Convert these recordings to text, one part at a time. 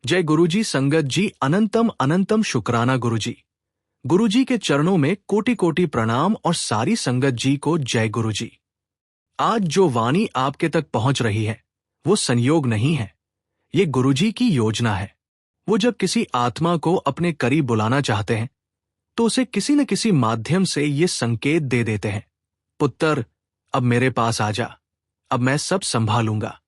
जय गुरुजी संगत जी, अनंतम अनंतम शुक्राना गुरुजी। गुरुजी के चरणों में कोटि कोटि प्रणाम और सारी संगत जी को जय गुरुजी। आज जो वाणी आपके तक पहुंच रही है वो संयोग नहीं है, ये गुरुजी की योजना है। वो जब किसी आत्मा को अपने करीब बुलाना चाहते हैं तो उसे किसी न किसी माध्यम से ये संकेत दे देते हैं, पुत्र अब मेरे पास आ जा, अब मैं सब संभालूंगा।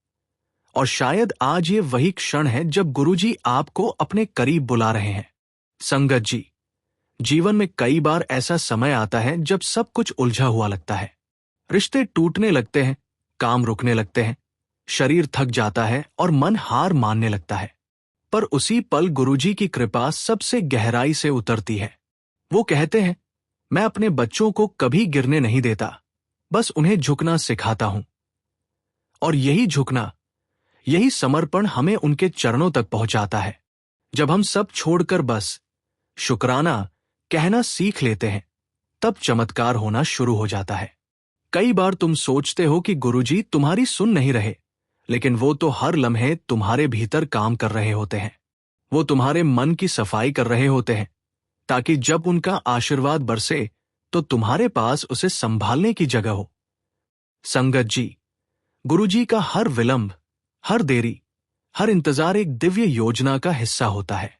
और शायद आज ये वही क्षण है जब गुरुजी आपको अपने करीब बुला रहे हैं। संगत जी, जीवन में कई बार ऐसा समय आता है जब सब कुछ उलझा हुआ लगता है। रिश्ते टूटने लगते हैं, काम रुकने लगते हैं, शरीर थक जाता है और मन हार मानने लगता है। पर उसी पल गुरुजी की कृपा सबसे गहराई से उतरती है। वो कहते हैं, मैं अपने बच्चों को कभी गिरने नहीं देता, बस उन्हें झुकना सिखाता हूं। और यही झुकना, यही समर्पण हमें उनके चरणों तक पहुंचाता है। जब हम सब छोड़कर बस शुक्राना कहना सीख लेते हैं, तब चमत्कार होना शुरू हो जाता है। कई बार तुम सोचते हो कि गुरुजी तुम्हारी सुन नहीं रहे, लेकिन वो तो हर लम्हे तुम्हारे भीतर काम कर रहे होते हैं। वो तुम्हारे मन की सफाई कर रहे होते हैं, ताकि जब उनका आशीर्वाद बरसे तो तुम्हारे पास उसे संभालने की जगह हो। संगत जी, गुरुजी का हर विलंब, हर देरी, हर इंतजार एक दिव्य योजना का हिस्सा होता है।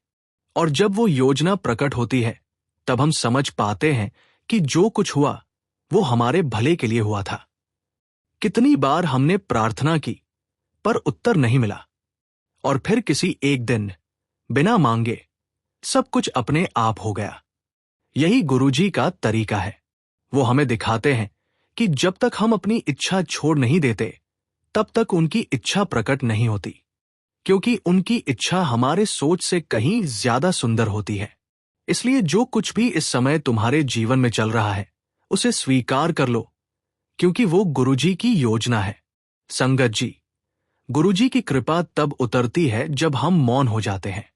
और जब वो योजना प्रकट होती है, तब हम समझ पाते हैं कि जो कुछ हुआ वो हमारे भले के लिए हुआ था। कितनी बार हमने प्रार्थना की पर उत्तर नहीं मिला, और फिर किसी एक दिन बिना मांगे सब कुछ अपने आप हो गया। यही गुरुजी का तरीका है। वो हमें दिखाते हैं कि जब तक हम अपनी इच्छा छोड़ नहीं देते, तब तक उनकी इच्छा प्रकट नहीं होती, क्योंकि उनकी इच्छा हमारे सोच से कहीं ज्यादा सुंदर होती है। इसलिए जो कुछ भी इस समय तुम्हारे जीवन में चल रहा है, उसे स्वीकार कर लो, क्योंकि वो गुरुजी की योजना है। संगत जी, गुरुजी की कृपा तब उतरती है जब हम मौन हो जाते हैं,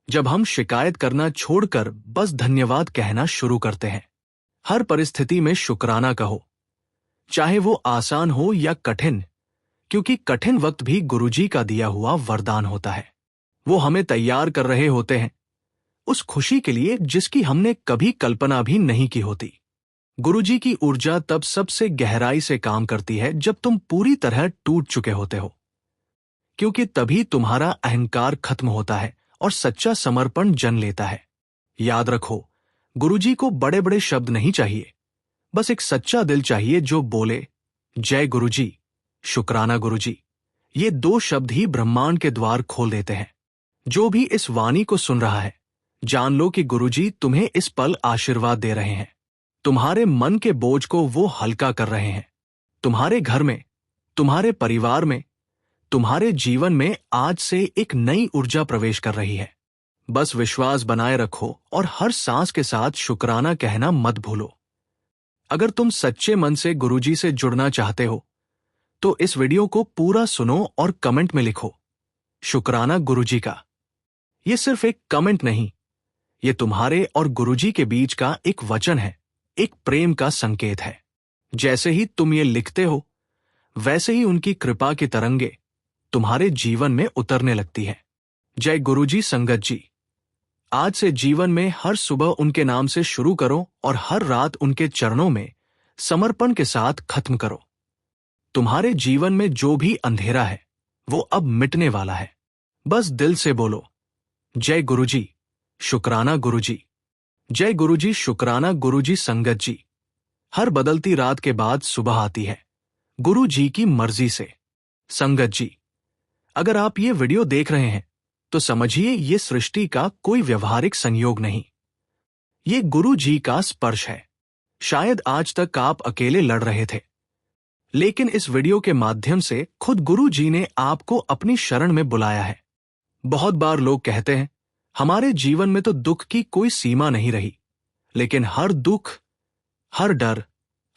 जब हम शिकायत करना छोड़कर बस धन्यवाद कहना शुरू करते हैं। हर परिस्थिति में शुक्राना कहो, चाहे वो आसान हो या कठिन, क्योंकि कठिन वक्त भी गुरुजी का दिया हुआ वरदान होता है। वो हमें तैयार कर रहे होते हैं उस खुशी के लिए जिसकी हमने कभी कल्पना भी नहीं की होती। गुरुजी की ऊर्जा तब सबसे गहराई से काम करती है जब तुम पूरी तरह टूट चुके होते हो, क्योंकि तभी तुम्हारा अहंकार खत्म होता है और सच्चा समर्पण जन्म लेता है। याद रखो, गुरुजी को बड़े बड़े शब्द नहीं चाहिए, बस एक सच्चा दिल चाहिए जो बोले, जय गुरुजी, शुक्राना गुरुजी। ये दो शब्द ही ब्रह्मांड के द्वार खोल देते हैं। जो भी इस वाणी को सुन रहा है, जान लो कि गुरुजी तुम्हें इस पल आशीर्वाद दे रहे हैं। तुम्हारे मन के बोझ को वो हल्का कर रहे हैं। तुम्हारे घर में, तुम्हारे परिवार में, तुम्हारे जीवन में आज से एक नई ऊर्जा प्रवेश कर रही है। बस विश्वास बनाए रखो और हर सांस के साथ शुक्राना कहना मत भूलो। अगर तुम सच्चे मन से गुरुजी से जुड़ना चाहते हो, तो इस वीडियो को पूरा सुनो और कमेंट में लिखो, शुक्राना गुरुजी का। ये सिर्फ एक कमेंट नहीं, ये तुम्हारे और गुरुजी के बीच का एक वचन है, एक प्रेम का संकेत है। जैसे ही तुम ये लिखते हो, वैसे ही उनकी कृपा की तरंगे तुम्हारे जीवन में उतरने लगती है। जय गुरुजी संगत जी। आज से जीवन में हर सुबह उनके नाम से शुरू करो और हर रात उनके चरणों में समर्पण के साथ खत्म करो। तुम्हारे जीवन में जो भी अंधेरा है, वो अब मिटने वाला है। बस दिल से बोलो, जय गुरुजी, शुक्राना गुरुजी। जय गुरुजी, शुक्राना गुरुजी। संगत जी, हर बदलती रात के बाद सुबह आती है, गुरुजी की मर्जी से। संगत जी, अगर आप ये वीडियो देख रहे हैं तो समझिए ये सृष्टि का कोई व्यवहारिक संयोग नहीं, ये गुरुजी का स्पर्श है। शायद आज तक आप अकेले लड़ रहे थे, लेकिन इस वीडियो के माध्यम से खुद गुरुजी ने आपको अपनी शरण में बुलाया है। बहुत बार लोग कहते हैं, हमारे जीवन में तो दुख की कोई सीमा नहीं रही, लेकिन हर दुख, हर डर,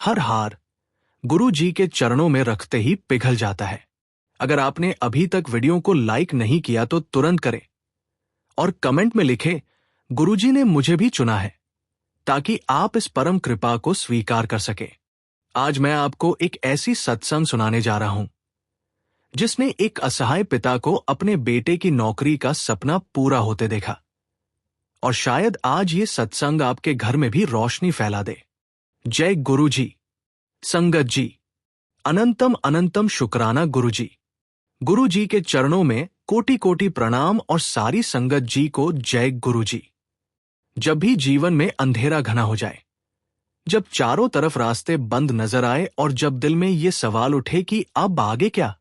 हर हार गुरुजी के चरणों में रखते ही पिघल जाता है। अगर आपने अभी तक वीडियो को लाइक नहीं किया तो तुरंत करें और कमेंट में लिखें, गुरुजी ने मुझे भी चुना है, ताकि आप इस परम कृपा को स्वीकार कर सके। आज मैं आपको एक ऐसी सत्संग सुनाने जा रहा हूं जिसने एक असहाय पिता को अपने बेटे की नौकरी का सपना पूरा होते देखा। और शायद आज ये सत्संग आपके घर में भी रोशनी फैला दे। जय गुरुजी। संगत जी, अनंतम अनंतम शुक्राना गुरुजी। गुरुजी के चरणों में कोटि कोटि प्रणाम और सारी संगत जी को जय गुरुजी। जब भी जीवन में अंधेरा घना हो जाए, जब चारों तरफ रास्ते बंद नजर आए और जब दिल में ये सवाल उठे कि अब आगे क्या,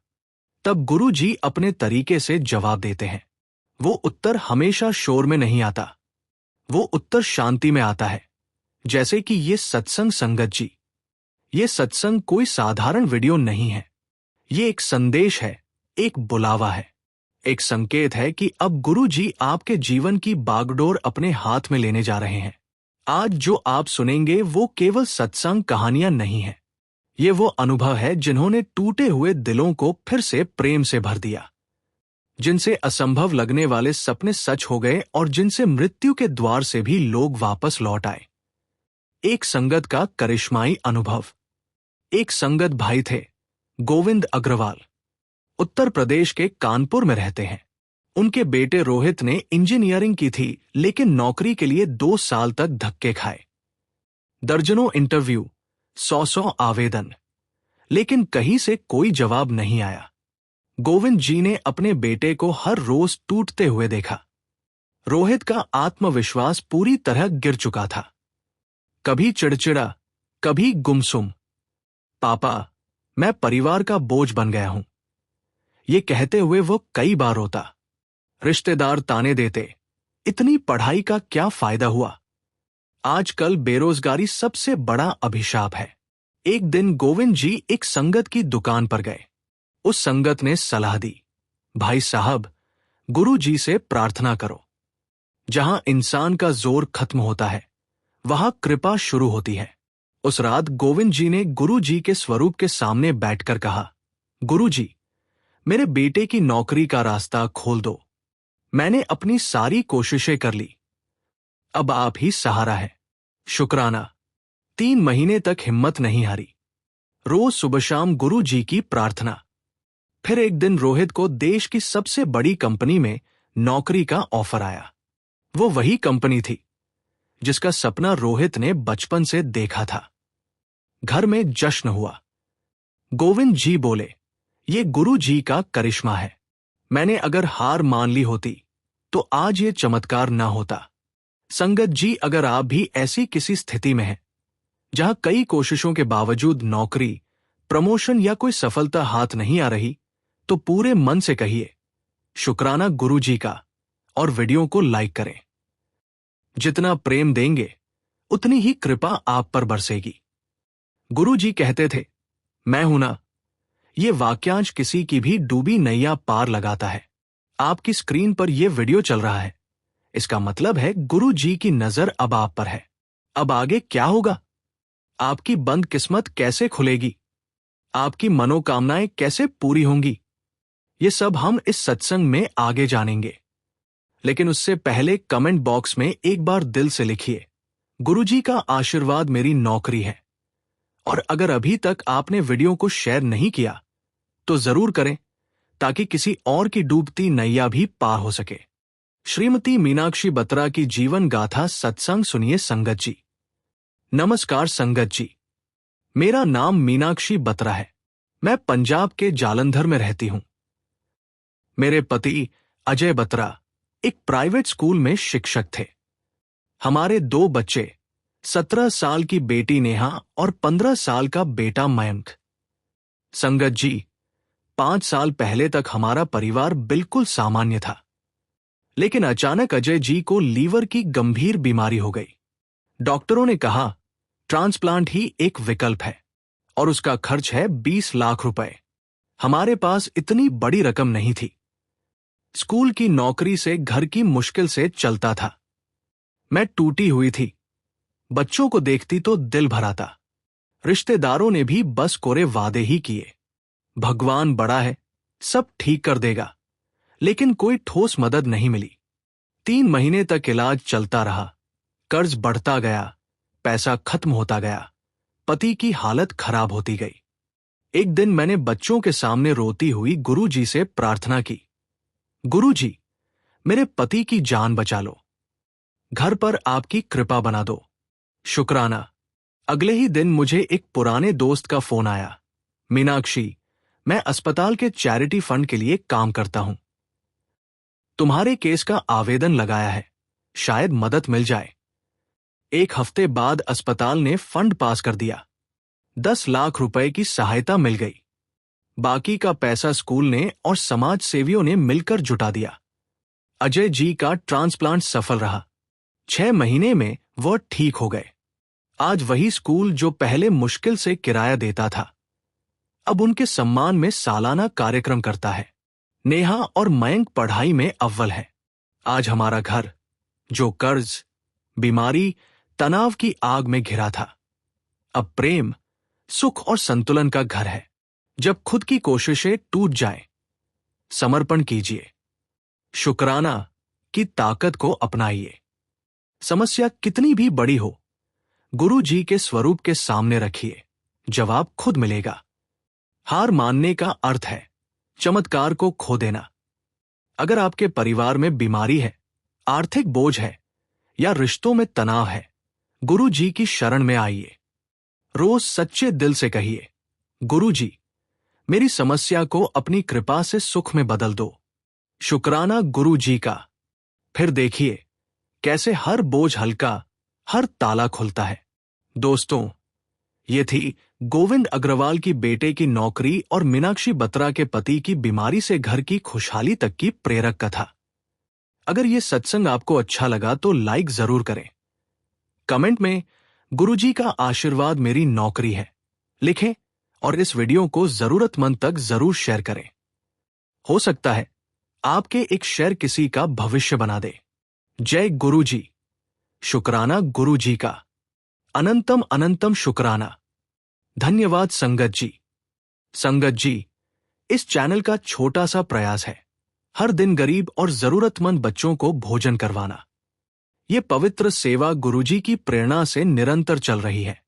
तब गुरुजी अपने तरीके से जवाब देते हैं। वो उत्तर हमेशा शोर में नहीं आता, वो उत्तर शांति में आता है। जैसे कि ये सत्संग संगत जी, ये सत्संग कोई साधारण वीडियो नहीं है। ये एक संदेश है, एक बुलावा है, एक संकेत है कि अब गुरुजी आपके जीवन की बागडोर अपने हाथ में लेने जा रहे हैं। आज जो आप सुनेंगे वो केवल सत्संग कहानियां नहीं है। ये वो अनुभव है जिन्होंने टूटे हुए दिलों को फिर से प्रेम से भर दिया, जिनसे असंभव लगने वाले सपने सच हो गए और जिनसे मृत्यु के द्वार से भी लोग वापस लौट आए। एक संगत का करिश्माई अनुभव। एक संगत भाई थे, गोविंद अग्रवाल। उत्तर प्रदेश के कानपुर में रहते हैं। उनके बेटे रोहित ने इंजीनियरिंग की थी, लेकिन नौकरी के लिए 2 साल तक धक्के खाए। दर्जनों इंटरव्यू, 100 आवेदन, लेकिन कहीं से कोई जवाब नहीं आया। गोविंद जी ने अपने बेटे को हर रोज टूटते हुए देखा। रोहित का आत्मविश्वास पूरी तरह गिर चुका था। कभी चिड़चिड़ा, कभी गुमसुम। पापा, मैं परिवार का बोझ बन गया हूं, ये कहते हुए वो कई बार रोता। रिश्तेदार ताने देते, इतनी पढ़ाई का क्या फायदा हुआ। आजकल बेरोजगारी सबसे बड़ा अभिशाप है। एक दिन गोविंद जी एक संगत की दुकान पर गए। उस संगत ने सलाह दी, भाई साहब, गुरु जी से प्रार्थना करो। जहां इंसान का जोर खत्म होता है, वहां कृपा शुरू होती है। उस रात गोविंद जी ने गुरु जी के स्वरूप के सामने बैठकर कहा, गुरु जी, मेरे बेटे की नौकरी का रास्ता खोल दो। मैंने अपनी सारी कोशिशें कर ली, अब आप ही सहारा है। शुक्राना। 3 महीने तक हिम्मत नहीं हारी। रोज सुबह शाम गुरु जी की प्रार्थना। फिर एक दिन रोहित को देश की सबसे बड़ी कंपनी में नौकरी का ऑफर आया। वो वही कंपनी थी जिसका सपना रोहित ने बचपन से देखा था। घर में जश्न हुआ। गोविंद जी बोले, ये गुरु जी का करिश्मा है। मैंने अगर हार मान ली होती तो आज ये चमत्कार ना होता। संगत जी, अगर आप भी ऐसी किसी स्थिति में हैं जहां कई कोशिशों के बावजूद नौकरी, प्रमोशन या कोई सफलता हाथ नहीं आ रही, तो पूरे मन से कहिए, शुक्राना गुरु जी का, और वीडियो को लाइक करें। जितना प्रेम देंगे उतनी ही कृपा आप पर बरसेगी। गुरु जी कहते थे, मैं हूं ना। ये वाक्यांश किसी की भी डूबी नैया पार लगाता है। आपकी स्क्रीन पर यह वीडियो चल रहा है, इसका मतलब है गुरु जी की नजर अब आप पर है। अब आगे क्या होगा? आपकी बंद किस्मत कैसे खुलेगी? आपकी मनोकामनाएं कैसे पूरी होंगी? ये सब हम इस सत्संग में आगे जानेंगे। लेकिन उससे पहले कमेंट बॉक्स में एक बार दिल से लिखिए, गुरुजी का आशीर्वाद मेरी नौकरी है। और अगर अभी तक आपने वीडियो को शेयर नहीं किया तो जरूर करें, ताकि किसी और की डूबती नैया भी पार हो सके। श्रीमती मीनाक्षी बत्रा की जीवन गाथा सत्संग सुनिए संगत जी। नमस्कार संगत जी, मेरा नाम मीनाक्षी बत्रा है। मैं पंजाब के जालंधर में रहती हूं। मेरे पति अजय बत्रा एक प्राइवेट स्कूल में शिक्षक थे। हमारे 2 बच्चे, 17 साल की बेटी नेहा और 15 साल का बेटा मयंक। संगत जी, 5 साल पहले तक हमारा परिवार बिल्कुल सामान्य था, लेकिन अचानक अजय जी को लीवर की गंभीर बीमारी हो गई। डॉक्टरों ने कहा ट्रांसप्लांट ही एक विकल्प है और उसका खर्च है 20 लाख रुपए। हमारे पास इतनी बड़ी रकम नहीं थी। स्कूल की नौकरी से घर की मुश्किल से चलता था। मैं टूटी हुई थी। बच्चों को देखती तो दिल भर आता। रिश्तेदारों ने भी बस कोरे वादे ही किए, भगवान बड़ा है, सब ठीक कर देगा, लेकिन कोई ठोस मदद नहीं मिली। 3 महीने तक इलाज चलता रहा। कर्ज बढ़ता गया, पैसा खत्म होता गया, पति की हालत खराब होती गई। एक दिन मैंने बच्चों के सामने रोती हुई गुरुजी से प्रार्थना की, गुरुजी, मेरे पति की जान बचा लो, घर पर आपकी कृपा बना दो। शुक्राना। अगले ही दिन मुझे एक पुराने दोस्त का फोन आया, मीनाक्षी, मैं अस्पताल के चैरिटी फंड के लिए काम करता हूं। तुम्हारे केस का आवेदन लगाया है, शायद मदद मिल जाए। एक हफ्ते बाद अस्पताल ने फंड पास कर दिया। 10 लाख रुपए की सहायता मिल गई। बाकी का पैसा स्कूल ने और समाज सेवियों ने मिलकर जुटा दिया। अजय जी का ट्रांसप्लांट सफल रहा। 6 महीने में वह ठीक हो गए। आज वही स्कूल जो पहले मुश्किल से किराया देता था, अब उनके सम्मान में सालाना कार्यक्रम करता है। नेहा और मयंक पढ़ाई में अव्वल है। आज हमारा घर, जो कर्ज, बीमारी, तनाव की आग में घिरा था, अब प्रेम, सुख और संतुलन का घर है। जब खुद की कोशिशें टूट जाएं, समर्पण कीजिए, शुक्राना की ताकत को अपनाइए। समस्या कितनी भी बड़ी हो, गुरु जी के स्वरूप के सामने रखिए, जवाब खुद मिलेगा। हार मानने का अर्थ है चमत्कार को खो देना। अगर आपके परिवार में बीमारी है, आर्थिक बोझ है या रिश्तों में तनाव है, गुरु जी की शरण में आइए। रोज सच्चे दिल से कहिए, गुरु जी, मेरी समस्या को अपनी कृपा से सुख में बदल दो। शुक्राना गुरु जी का। फिर देखिए कैसे हर बोझ हल्का, हर ताला खुलता है। दोस्तों, ये थी गोविंद अग्रवाल की बेटे की नौकरी और मीनाक्षी बत्रा के पति की बीमारी से घर की खुशहाली तक की प्रेरक कथा। अगर ये सत्संग आपको अच्छा लगा तो लाइक जरूर करें। कमेंट में गुरुजी का आशीर्वाद मेरी नौकरी है लिखें और इस वीडियो को जरूरतमंद तक जरूर शेयर करें। हो सकता है आपके एक शेयर किसी का भविष्य बना दे। जय गुरुजी। शुक्राना गुरुजी का। अनंतम अनंतम शुक्राना। धन्यवाद संगत जी। संगत जी, इस चैनल का छोटा सा प्रयास है हर दिन गरीब और जरूरतमंद बच्चों को भोजन करवाना। ये पवित्र सेवा गुरुजी की प्रेरणा से निरंतर चल रही है।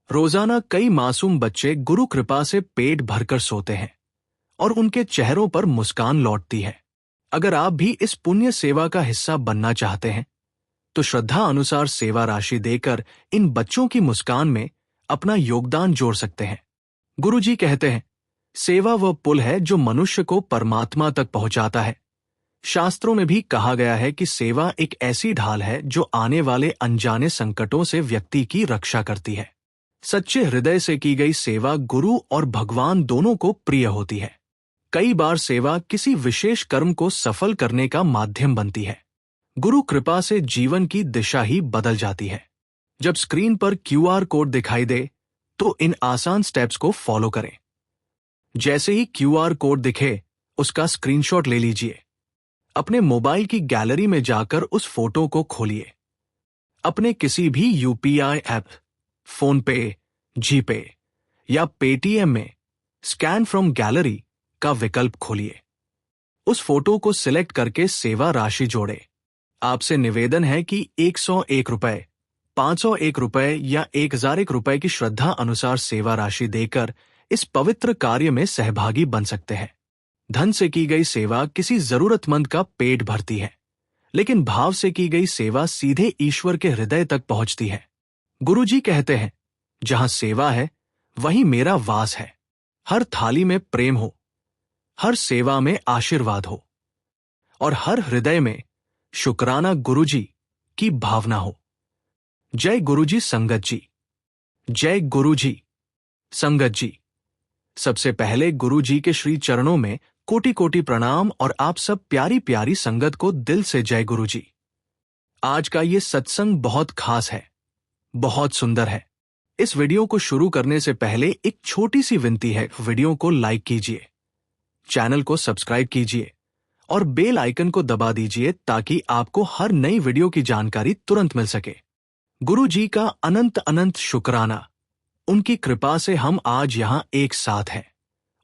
रोजाना कई मासूम बच्चे गुरु कृपा से पेट भरकर सोते हैं और उनके चेहरों पर मुस्कान लौटती है। अगर आप भी इस पुण्य सेवा का हिस्सा बनना चाहते हैं तो श्रद्धा अनुसार सेवा राशि देकर इन बच्चों की मुस्कान में अपना योगदान जोड़ सकते हैं। गुरुजी कहते हैं, सेवा वह पुल है जो मनुष्य को परमात्मा तक पहुंचाता है। शास्त्रों में भी कहा गया है कि सेवा एक ऐसी ढाल है जो आने वाले अनजाने संकटों से व्यक्ति की रक्षा करती है। सच्चे हृदय से की गई सेवा गुरु और भगवान दोनों को प्रिय होती है। कई बार सेवा किसी विशेष कर्म को सफल करने का माध्यम बनती है। गुरु कृपा से जीवन की दिशा ही बदल जाती है। जब स्क्रीन पर QR कोड दिखाई दे तो इन आसान स्टेप्स को फॉलो करें। जैसे ही QR कोड दिखे, उसका स्क्रीनशॉट ले लीजिए। अपने मोबाइल की गैलरी में जाकर उस फोटो को खोलिए। अपने किसी भी UPI ऐप, फोन पे, जीपे या पेटीएम में स्कैन फ्रॉम गैलरी का विकल्प खोलिए। उस फोटो को सिलेक्ट करके सेवा राशि जोड़े। आपसे निवेदन है कि 101 रुपए, 501 रुपए या 1001 रुपए की श्रद्धा अनुसार सेवा राशि देकर इस पवित्र कार्य में सहभागी बन सकते हैं। धन से की गई सेवा किसी जरूरतमंद का पेट भरती है, लेकिन भाव से की गई सेवा सीधे ईश्वर के हृदय तक पहुंचती है। गुरुजी कहते हैं, जहां सेवा है वहीं मेरा वास है। हर थाली में प्रेम हो, हर सेवा में आशीर्वाद हो और हर हृदय में शुक्राना गुरुजी की भावना हो। जय गुरुजी संगत जी। जय गुरुजी संगत जी। सबसे पहले गुरुजी के श्री चरणों में कोटि कोटि प्रणाम और आप सब प्यारी प्यारी संगत को दिल से जय गुरुजी। आज का ये सत्संग बहुत खास है, बहुत सुंदर है। इस वीडियो को शुरू करने से पहले एक छोटी सी विनती है, वीडियो को लाइक कीजिए, चैनल को सब्सक्राइब कीजिए और बेल आइकन को दबा दीजिए ताकि आपको हर नई वीडियो की जानकारी तुरंत मिल सके। गुरु जी का अनंत अनंत शुक्राना। उनकी कृपा से हम आज यहाँ एक साथ हैं,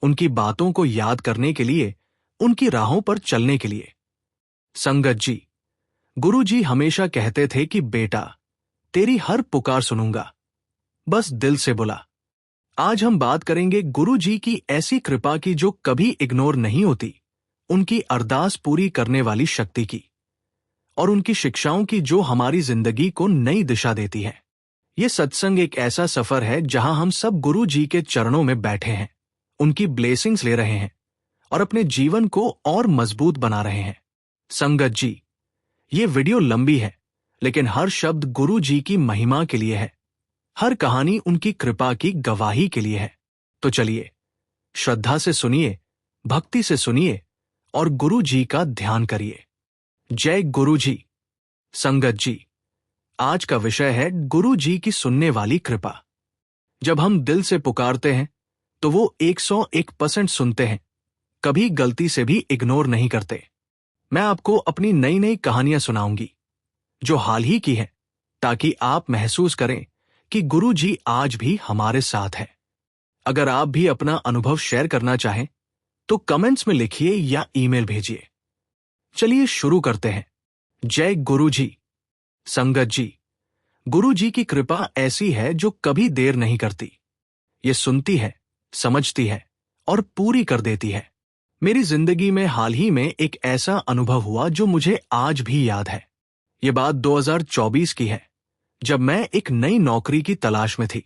उनकी बातों को याद करने के लिए, उनकी राहों पर चलने के लिए। संगत जी, गुरु जी हमेशा कहते थे कि बेटा, तेरी हर पुकार सुनूंगा, बस दिल से बुला। आज हम बात करेंगे गुरु जी की ऐसी कृपा की जो कभी इग्नोर नहीं होती, उनकी अरदास पूरी करने वाली शक्ति की, और उनकी शिक्षाओं की जो हमारी जिंदगी को नई दिशा देती है। ये सत्संग एक ऐसा सफर है जहां हम सब गुरु जी के चरणों में बैठे हैं, उनकी ब्लेसिंग्स ले रहे हैं और अपने जीवन को और मजबूत बना रहे हैं। संगत जी, ये वीडियो लंबी है, लेकिन हर शब्द गुरु जी की महिमा के लिए है। हर कहानी उनकी कृपा की गवाही के लिए है। तो चलिए, श्रद्धा से सुनिए, भक्ति से सुनिए और गुरु जी का ध्यान करिए। जय गुरु जी। संगत जी, आज का विषय है गुरु जी की सुनने वाली कृपा। जब हम दिल से पुकारते हैं तो वो 101% सुनते हैं, कभी गलती से भी इग्नोर नहीं करते। मैं आपको अपनी नई नई कहानियां सुनाऊंगी जो हाल ही की है, ताकि आप महसूस करें कि गुरु जी आज भी हमारे साथ हैं। अगर आप भी अपना अनुभव शेयर करना चाहें तो कमेंट्स में लिखिए या ईमेल भेजिए। चलिए शुरू करते हैं। जय गुरु जी। संगत जी, गुरु जी की कृपा ऐसी है जो कभी देर नहीं करती। ये सुनती है, समझती है और पूरी कर देती है। मेरी जिंदगी में हाल ही में एक ऐसा अनुभव हुआ जो मुझे आज भी याद है। ये बात 2024 की है, जब मैं एक नई नौकरी की तलाश में थी।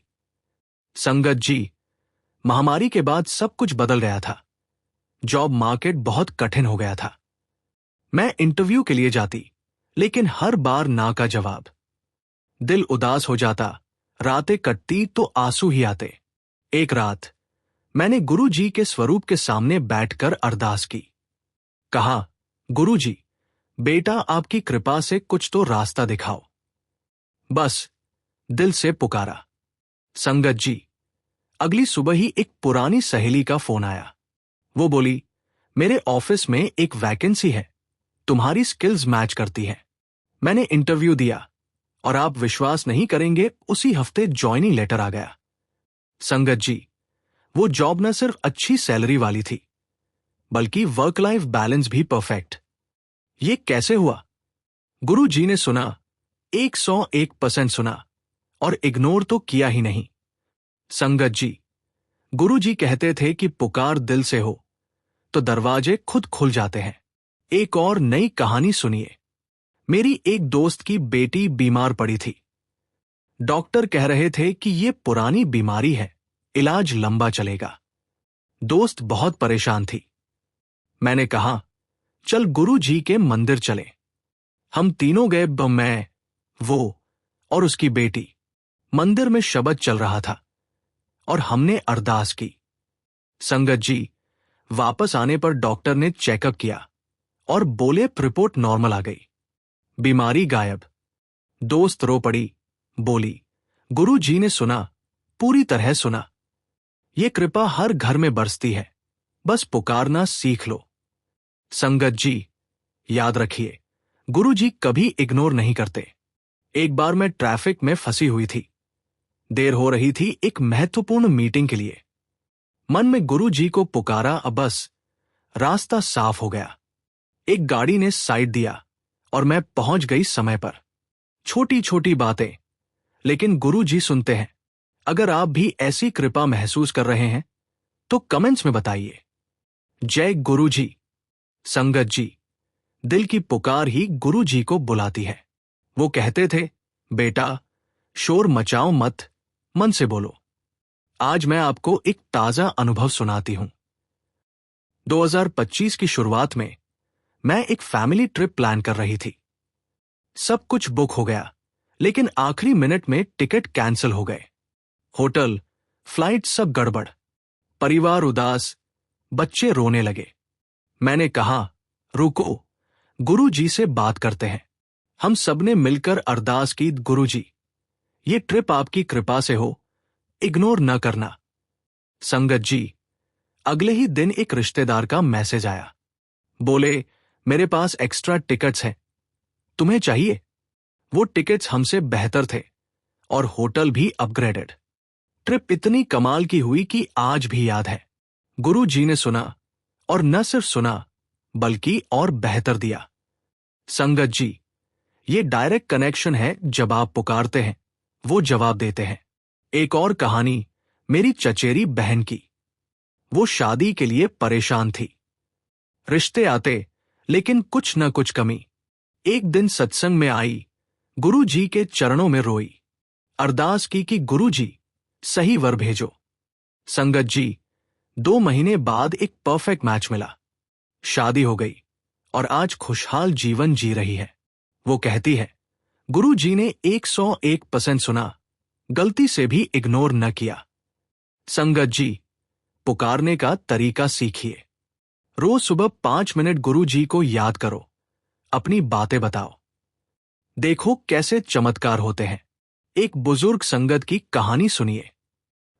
संगत जी, महामारी के बाद सब कुछ बदल गया था। जॉब मार्केट बहुत कठिन हो गया था। मैं इंटरव्यू के लिए जाती, लेकिन हर बार ना का जवाब। दिल उदास हो जाता, रातें कटती तो आंसू ही आते। एक रात मैंने गुरु जी के स्वरूप के सामने बैठकर अरदास की। कहा, गुरु जी, बेटा आपकी कृपा से कुछ तो रास्ता दिखाओ। बस दिल से पुकारा। संगत जी, अगली सुबह ही एक पुरानी सहेली का फोन आया। वो बोली, मेरे ऑफिस में एक वैकेंसी है, तुम्हारी स्किल्स मैच करती है। मैंने इंटरव्यू दिया और आप विश्वास नहीं करेंगे, उसी हफ्ते ज्वाइनिंग लेटर आ गया। संगत जी, वो जॉब न सिर्फ अच्छी सैलरी वाली थी, बल्कि वर्क लाइफ बैलेंस भी परफेक्ट। ये कैसे हुआ? गुरु जी ने सुना, 101% सुना और इग्नोर तो किया ही नहीं। संगत जी, गुरु जी कहते थे कि पुकार दिल से हो तो दरवाजे खुद खुल जाते हैं। एक और नई कहानी सुनिए। मेरी एक दोस्त की बेटी बीमार पड़ी थी। डॉक्टर कह रहे थे कि ये पुरानी बीमारी है, इलाज लंबा चलेगा। दोस्त बहुत परेशान थी। मैंने कहा, चल गुरु जी के मंदिर चले। हम तीनों गए, मैं, वो और उसकी बेटी। मंदिर में शबद चल रहा था और हमने अरदास की। संगत जी, वापस आने पर डॉक्टर ने चेकअप किया और बोले रिपोर्ट नॉर्मल आ गई, बीमारी गायब। दोस्त रो पड़ी, बोली, गुरु जी ने सुना, पूरी तरह सुना। ये कृपा हर घर में बरसती है, बस पुकारना सीख लो। संगत जी, याद रखिए, गुरु जी कभी इग्नोर नहीं करते। एक बार मैं ट्रैफिक में फंसी हुई थी। देर हो रही थी एक महत्वपूर्ण मीटिंग के लिए। मन में गुरु जी को पुकारा, अब बस रास्ता साफ हो गया। एक गाड़ी ने साइड दिया और मैं पहुंच गई समय पर। छोटी छोटी बातें, लेकिन गुरु जी सुनते हैं। अगर आप भी ऐसी कृपा महसूस कर रहे हैं तो कमेंट्स में बताइए। जय गुरु जी। संगत जी, दिल की पुकार ही गुरु जी को बुलाती है। वो कहते थे, बेटा शोर मचाओ मत, मन से बोलो। आज मैं आपको एक ताजा अनुभव सुनाती हूं। 2025 की शुरुआत में मैं एक फैमिली ट्रिप प्लान कर रही थी। सब कुछ बुक हो गया, लेकिन आखिरी मिनट में टिकट कैंसिल हो गए। होटल, फ्लाइट सब गड़बड़, परिवार उदास, बच्चे रोने लगे। मैंने कहा, रुको, गुरु जी से बात करते हैं। हम सबने मिलकर अरदास की, गुरु जी, ये ट्रिप आपकी कृपा से हो, इग्नोर न करना। संगत जी, अगले ही दिन एक रिश्तेदार का मैसेज आया। बोले, मेरे पास एक्स्ट्रा टिकट्स हैं, तुम्हें चाहिए? वो टिकट्स हमसे बेहतर थे और होटल भी अपग्रेडेड। ट्रिप इतनी कमाल की हुई कि आज भी याद है। गुरु जी ने सुना, और न सिर्फ सुना बल्कि और बेहतर दिया। संगत जी, ये डायरेक्ट कनेक्शन है। जब आप पुकारते हैं वो जवाब देते हैं। एक और कहानी मेरी चचेरी बहन की। वो शादी के लिए परेशान थी। रिश्ते आते, लेकिन कुछ न कुछ कमी। एक दिन सत्संग में आई, गुरु जी के चरणों में रोई, अरदास की कि गुरु जी सही वर भेजो। संगत जी, 2 महीने बाद एक परफेक्ट मैच मिला, शादी हो गई और आज खुशहाल जीवन जी रही है। वो कहती है, गुरु जी ने 101% सुना, गलती से भी इग्नोर न किया। संगत जी, पुकारने का तरीका सीखिए। रोज सुबह 5 मिनट गुरु जी को याद करो, अपनी बातें बताओ, देखो कैसे चमत्कार होते हैं। एक बुजुर्ग संगत की कहानी सुनिए।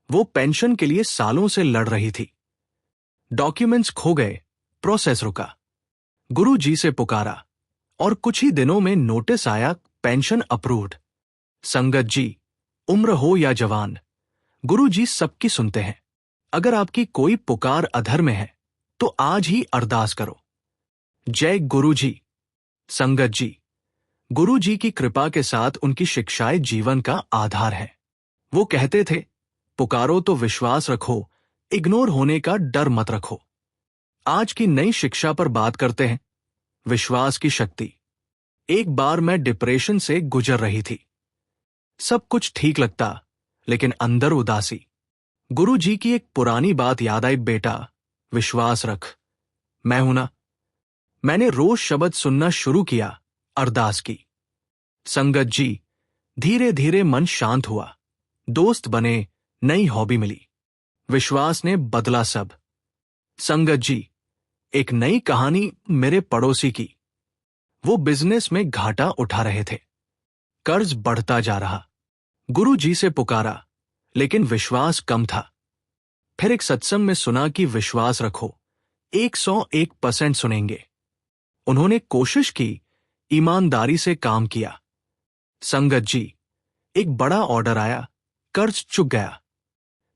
वो पेंशन के लिए सालों से लड़ रही थी। डॉक्यूमेंट्स खो गए, प्रोसेस रुका। गुरु जी से पुकारा और कुछ ही दिनों में नोटिस आया, पेंशन अप्रूव्ड। संगत जी, उम्र हो या जवान, गुरु जी सबकी सुनते हैं। अगर आपकी कोई पुकार अधर में है तो आज ही अरदास करो। जय गुरु जी। संगत जी, गुरु जी की कृपा के साथ उनकी शिक्षाएं जीवन का आधार है। वो कहते थे, पुकारो तो विश्वास रखो, इग्नोर होने का डर मत रखो। आज की नई शिक्षा पर बात करते हैं, विश्वास की शक्ति। एक बार मैं डिप्रेशन से गुजर रही थी। सब कुछ ठीक लगता, लेकिन अंदर उदासी। गुरु जी की एक पुरानी बात याद आई, बेटा विश्वास रख, मैं हूं ना। मैंने रोज शब्द सुनना शुरू किया, अरदास की। संगत जी, धीरे धीरे मन शांत हुआ, दोस्त बने, नई हॉबी मिली। विश्वास ने बदला सब। संगत जी, एक नई कहानी मेरे पड़ोसी की। वो बिजनेस में घाटा उठा रहे थे, कर्ज बढ़ता जा रहा। गुरु जी से पुकारा, लेकिन विश्वास कम था। फिर एक सत्संग में सुना कि विश्वास रखो, 101% सुनेंगे। उन्होंने कोशिश की, ईमानदारी से काम किया। संगत जी, एक बड़ा ऑर्डर आया, कर्ज चुक गया।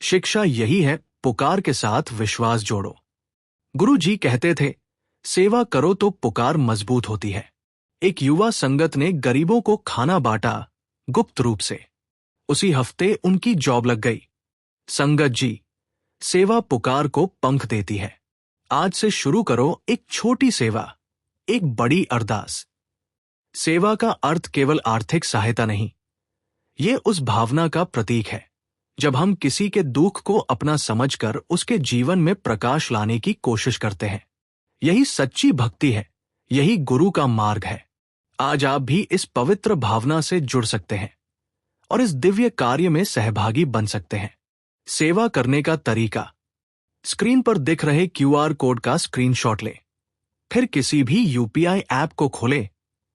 शिक्षा यही है, पुकार के साथ विश्वास जोड़ो। गुरु जी कहते थे, सेवा करो तो पुकार मजबूत होती है। एक युवा संगत ने गरीबों को खाना बांटा, गुप्त रूप से। उसी हफ्ते उनकी जॉब लग गई। संगत जी, सेवा पुकार को पंख देती है। आज से शुरू करो एक छोटी सेवा, एक बड़ी अरदास। सेवा का अर्थ केवल आर्थिक सहायता नहीं, ये उस भावना का प्रतीक है जब हम किसी के दुख को अपना समझकर उसके जीवन में प्रकाश लाने की कोशिश करते हैं। यही सच्ची भक्ति है, यही गुरु का मार्ग है। आज आप भी इस पवित्र भावना से जुड़ सकते हैं और इस दिव्य कार्य में सहभागी बन सकते हैं। सेवा करने का तरीका, स्क्रीन पर दिख रहे QR कोड का स्क्रीनशॉट लें, फिर किसी भी UPI ऐप को खोलें,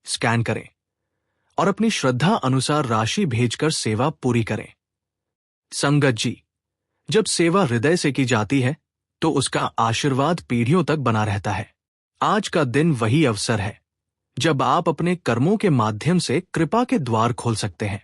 स्कैन करें और अपनी श्रद्धा अनुसार राशि भेजकर सेवा पूरी करें। संगत जी, जब सेवा हृदय से की जाती है तो उसका आशीर्वाद पीढ़ियों तक बना रहता है। आज का दिन वही अवसर है जब आप अपने कर्मों के माध्यम से कृपा के द्वार खोल सकते हैं।